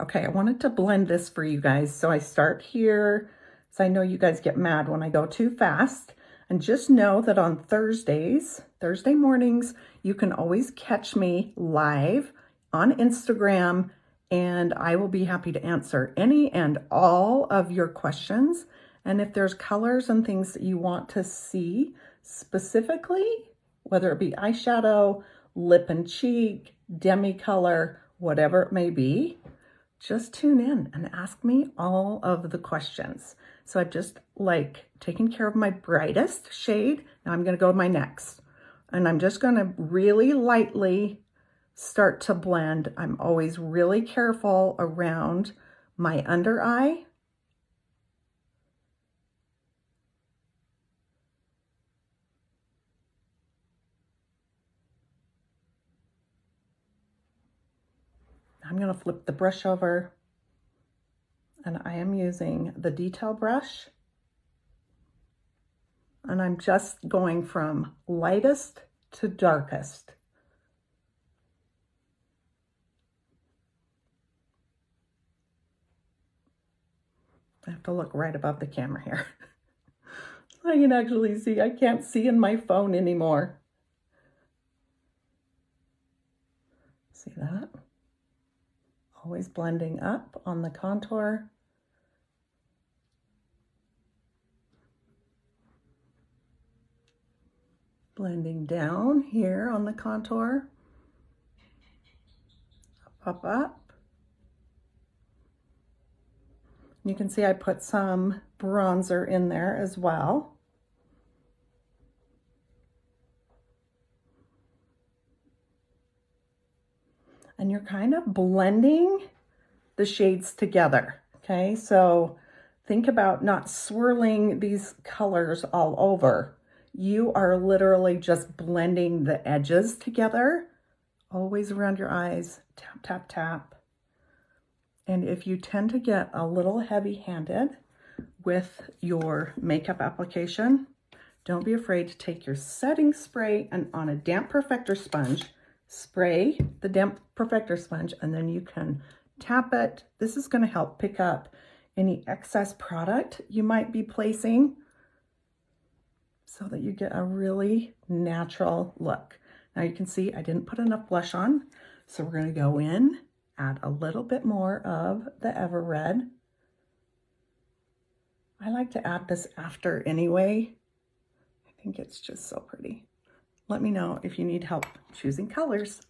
Okay, I wanted to blend this for you guys. So I start here, so I know you guys get mad when I go too fast. And just know that on Thursday mornings, you can always catch me live on Instagram, and I will be happy to answer any and all of your questions. And if there's colors and things that you want to see specifically, whether it be eyeshadow, lip and cheek, demi color, whatever it may be, just tune in and ask me all of the questions. So I've just taken care of my brightest shade. Now I'm going to go to my next. And I'm just going to really lightly start to blend. I'm always really careful around my under eye. I'm going to flip the brush over, and I am using the detail brush. And I'm just going from lightest to darkest. I have to look right above the camera here. I can actually see. I can't see in my phone anymore. See that? Always blending up on the contour. Blending down here on the contour. Up, up. You can see I put some bronzer in there as well. And you're kind of blending the shades together, okay? So think about not swirling these colors all over. You are literally just blending the edges together, always around your eyes, tap, tap, tap. And if you tend to get a little heavy-handed with your makeup application, don't be afraid to take your setting spray and on a damp perfector sponge, spray the damp perfector sponge, and then you can tap it. This is going to help pick up any excess product you might be placing so that you get a really natural look. Now you can see I didn't put enough blush on, so we're going to go in, add a little bit more of the Ever Red. I like to add this after anyway. I think it's just so pretty. Let me know if you need help choosing colors.